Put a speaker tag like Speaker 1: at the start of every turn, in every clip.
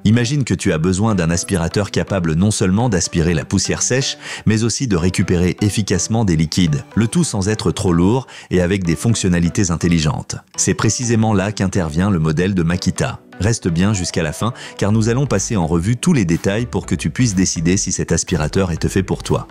Speaker 1: Imagine que tu as besoin d'un aspirateur capable non seulement d'aspirer la poussière sèche, mais aussi de récupérer efficacement des liquides, le tout sans être trop lourd et avec des fonctionnalités intelligentes. C'est précisément là qu'intervient le modèle de Makita. Reste bien jusqu'à la fin, car nous allons passer en revue tous les détails pour que tu puisses décider si cet aspirateur est fait pour toi.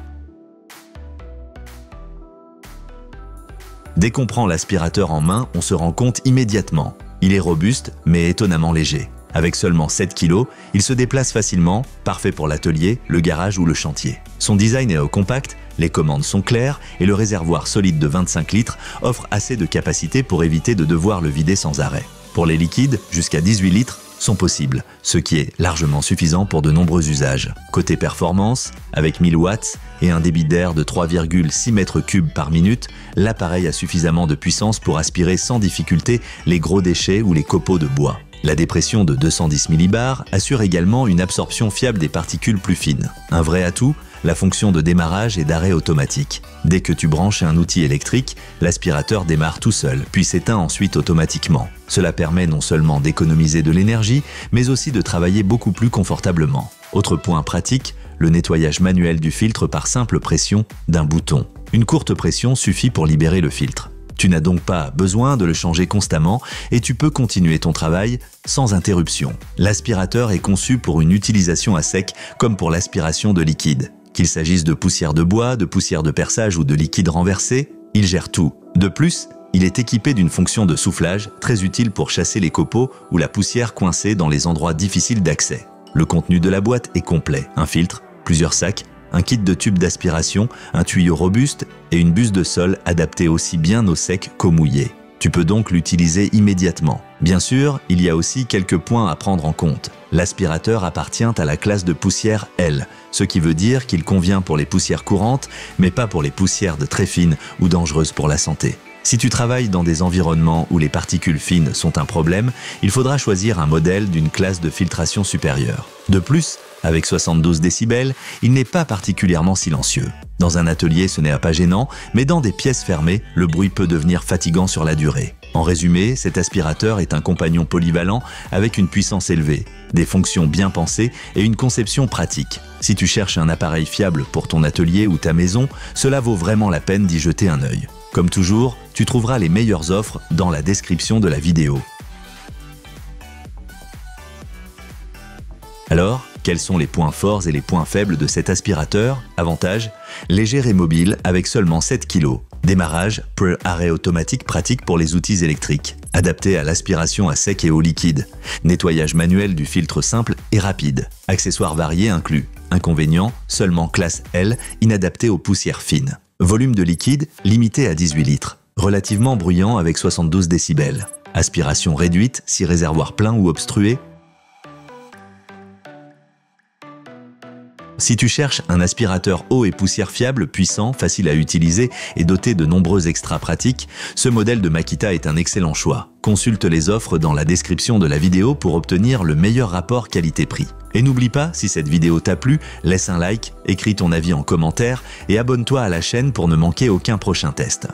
Speaker 1: Dès qu'on prend l'aspirateur en main, on se rend compte immédiatement. Il est robuste, mais étonnamment léger. Avec seulement 7 kg, il se déplace facilement, parfait pour l'atelier, le garage ou le chantier. Son design est compact, les commandes sont claires et le réservoir solide de 25 litres offre assez de capacité pour éviter de devoir le vider sans arrêt. Pour les liquides, jusqu'à 18 litres sont possibles, ce qui est largement suffisant pour de nombreux usages. Côté performance, avec 1000 watts et un débit d'air de 3,6 m3 par minute, l'appareil a suffisamment de puissance pour aspirer sans difficulté les gros déchets ou les copeaux de bois. La dépression de 210 millibars assure également une absorption fiable des particules plus fines. Un vrai atout, la fonction de démarrage et d'arrêt automatique. Dès que tu branches un outil électrique, l'aspirateur démarre tout seul, puis s'éteint ensuite automatiquement. Cela permet non seulement d'économiser de l'énergie, mais aussi de travailler beaucoup plus confortablement. Autre point pratique, le nettoyage manuel du filtre par simple pression d'un bouton. Une courte pression suffit pour libérer le filtre. Tu n'as donc pas besoin de le changer constamment et tu peux continuer ton travail sans interruption. L'aspirateur est conçu pour une utilisation à sec comme pour l'aspiration de liquide. Qu'il s'agisse de poussière de bois, de poussière de perçage ou de liquide renversé, il gère tout. De plus, il est équipé d'une fonction de soufflage très utile pour chasser les copeaux ou la poussière coincée dans les endroits difficiles d'accès. Le contenu de la boîte est complet, un filtre, plusieurs sacs, un kit de tubes d'aspiration, un tuyau robuste et une buse de sol adaptée aussi bien au sec qu'au mouillé. Tu peux donc l'utiliser immédiatement. Bien sûr, il y a aussi quelques points à prendre en compte. L'aspirateur appartient à la classe de poussière L, ce qui veut dire qu'il convient pour les poussières courantes, mais pas pour les poussières très fines ou dangereuses pour la santé. Si tu travailles dans des environnements où les particules fines sont un problème, il faudra choisir un modèle d'une classe de filtration supérieure. De plus, avec 72 décibels, il n'est pas particulièrement silencieux. Dans un atelier, ce n'est pas gênant, mais dans des pièces fermées, le bruit peut devenir fatigant sur la durée. En résumé, cet aspirateur est un compagnon polyvalent avec une puissance élevée, des fonctions bien pensées et une conception pratique. Si tu cherches un appareil fiable pour ton atelier ou ta maison, cela vaut vraiment la peine d'y jeter un œil. Comme toujours, tu trouveras les meilleures offres dans la description de la vidéo. Alors, quels sont les points forts et les points faibles de cet aspirateur? Avantage, léger et mobile avec seulement 7 kg. Démarrage, arrêt automatique pratique pour les outils électriques. Adapté à l'aspiration à sec et au liquide. Nettoyage manuel du filtre simple et rapide. Accessoires variés inclus. Inconvénient, seulement classe L, inadapté aux poussières fines. Volume de liquide, limité à 18 litres. Relativement bruyant avec 72 décibels. Aspiration réduite si réservoir plein ou obstrué. Si tu cherches un aspirateur eau et poussière fiable, puissant, facile à utiliser et doté de nombreux extras pratiques, ce modèle de Makita est un excellent choix. Consulte les offres dans la description de la vidéo pour obtenir le meilleur rapport qualité-prix. Et n'oublie pas, si cette vidéo t'a plu, laisse un like, écris ton avis en commentaire et abonne-toi à la chaîne pour ne manquer aucun prochain test.